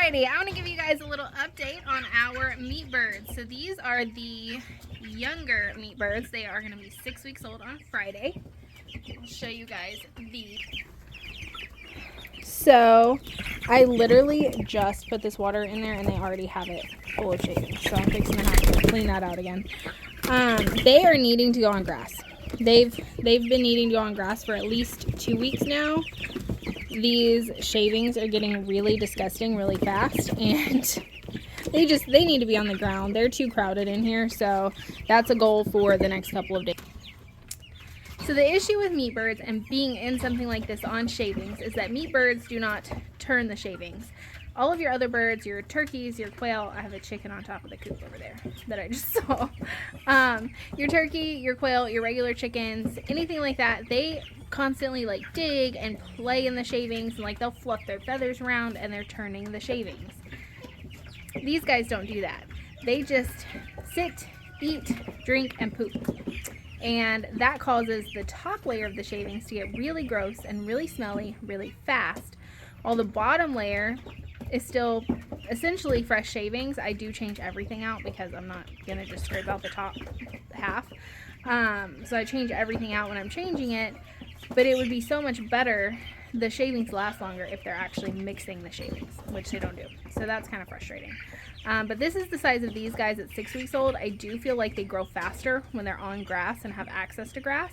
Alrighty, I want to give you guys a little update on our meat birds. So these are the younger meat birds. They are going to be 6 weeks old on Friday. I'll show you guys the... So I literally just put this water in there and they already have it full of shavings. So I'm fixing to have to clean that out again. They are needing to go on grass. They've been needing to go on grass for at least 2 weeks now. These shavings are getting really disgusting really fast, and they need to be on the ground. They're too crowded in here, so that's a goal for the next couple of days. So the issue with meat birds and being in something like this on shavings is that meat birds do not turn the shavings. All of your other birds, your turkeys, your quail, I have a chicken on top of the coop over there that I just saw. Your turkey, your quail, your regular chickens, anything like that, they constantly like dig and play in the shavings, and like they'll fluff their feathers around and they're turning the shavings. These guys don't do that. They just sit, eat, drink, and poop. And that causes the top layer of the shavings to get really gross and really smelly really fast, while the bottom layer is still essentially fresh shavings. I do change everything out because I'm not gonna just scrape out the top half. So I change everything out when I'm changing it, but it would be so much better, the shavings last longer if they're actually mixing the shavings, which they don't do. So that's kind of frustrating. But this is the size of these guys at 6 weeks old. I do feel like they grow faster when they're on grass and have access to grass.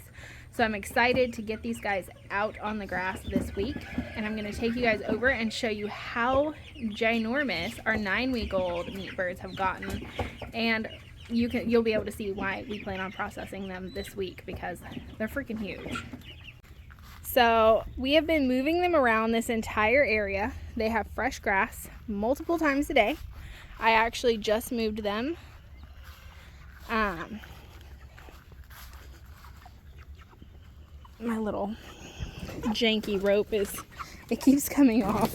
So I'm excited to get these guys out on the grass this week. And I'm going to take you guys over and show you how ginormous our 9-week-old meat birds have gotten. And you'll be able to see why we plan on processing them this week, because they're freaking huge. So we have been moving them around this entire area. They have fresh grass multiple times a day. I actually just moved them. My little janky rope it keeps coming off.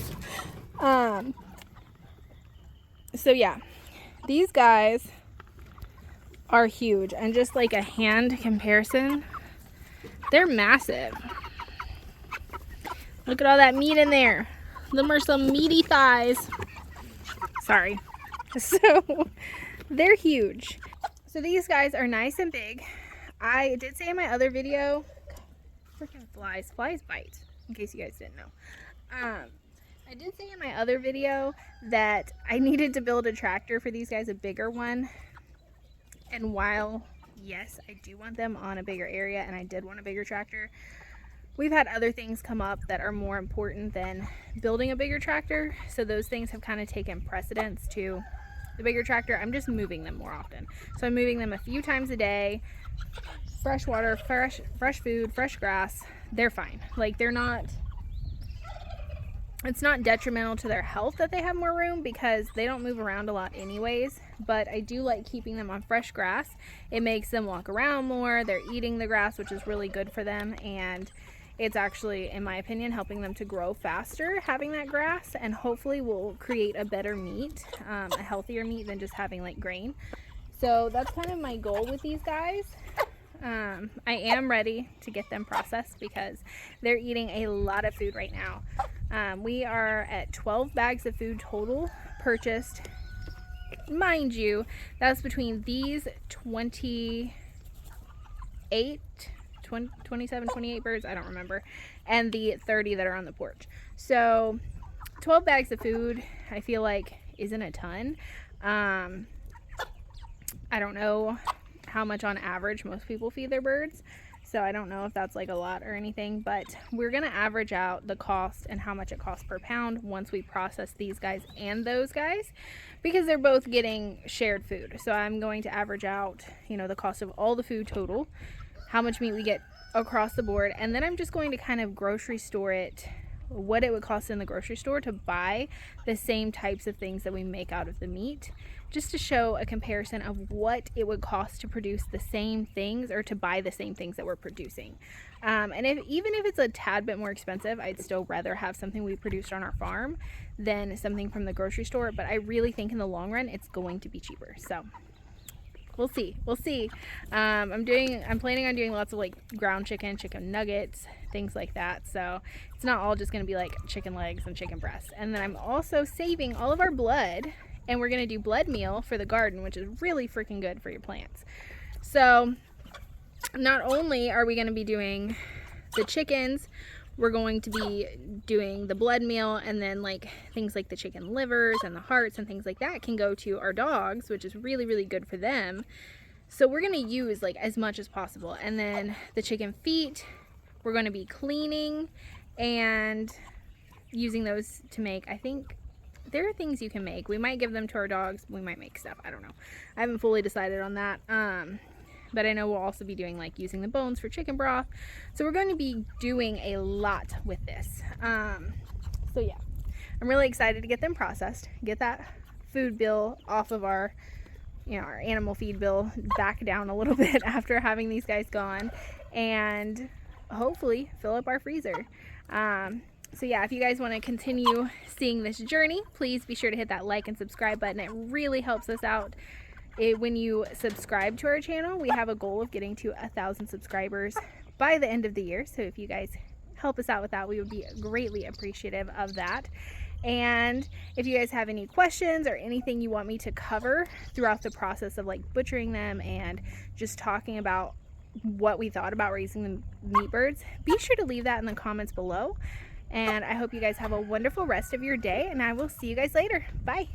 So yeah, these guys are huge, and just like a hand comparison, they're massive. Look at all that meat in there. Them are some meaty thighs. Sorry. So they're huge. So these guys are nice and big. I did say in my other video, freaking flies bite, in case you guys didn't know. I did say in my other video that I needed to build a tractor for these guys, a bigger one. And while, yes, I do want them on a bigger area, and I did want a bigger tractor, we've had other things come up that are more important than building a bigger tractor. So those things have kind of taken precedence to the bigger tractor. I'm just moving them more often. So I'm moving them a few times a day. Fresh water, fresh food, fresh grass. They're fine. Like, it's not detrimental to their health that they have more room, because they don't move around a lot anyways. But I do like keeping them on fresh grass. It makes them walk around more. They're eating the grass, which is really good for them, and it's actually, in my opinion, helping them to grow faster, having that grass, and hopefully will create a better meat, a healthier meat than just having like grain. So that's kind of my goal with these guys. I am ready to get them processed because they're eating a lot of food right now. We are at 12 bags of food total purchased. Mind you, that's between these 27, 28 birds, I don't remember, and the 30 that are on the porch. So 12 bags of food, I feel like, isn't a ton. I don't know how much on average most people feed their birds, so I don't know if that's like a lot or anything, but we're gonna average out the cost and how much it costs per pound once we process these guys and those guys, because they're both getting shared food. So I'm going to average out, the cost of all the food total, how much meat we get across the board, and then I'm just going to kind of grocery store it, what it would cost in the grocery store to buy the same types of things that we make out of the meat, just to show a comparison of what it would cost to produce the same things, or to buy the same things that we're producing. And even if it's a tad bit more expensive, I'd still rather have something we produced on our farm than something from the grocery store. But I really think in the long run it's going to be cheaper. So we'll see. We'll see. I'm planning on doing lots of like ground chicken nuggets, things like that. So it's not all just gonna be like chicken legs and chicken breasts. And then I'm also saving all of our blood, and we're gonna do blood meal for the garden, which is really freaking good for your plants. So not only are we gonna be doing the chickens, we're going to be doing the blood meal, and then like things like the chicken livers and the hearts and things like that can go to our dogs, which is really, really good for them. So we're going to use like as much as possible. And then the chicken feet, we're going to be cleaning and using those to make, I think there are things you can make. We might give them to our dogs. We might make stuff. I don't know. I haven't fully decided on that. But I know we'll also be doing like using the bones for chicken broth. So we're going to be doing a lot with this. So yeah, I'm really excited to get them processed, get that food bill off of our, our animal feed bill back down a little bit after having these guys gone, and hopefully fill up our freezer. So yeah, if you guys want to continue seeing this journey, please be sure to hit that like and subscribe button. It really helps us out. When you subscribe to our channel, we have a goal of getting to 1,000 subscribers by the end of the year. So if you guys help us out with that, we would be greatly appreciative of that. And if you guys have any questions or anything you want me to cover throughout the process of like butchering them and just talking about what we thought about raising the meat birds, be sure to leave that in the comments below. And I hope you guys have a wonderful rest of your day, and I will see you guys later. Bye.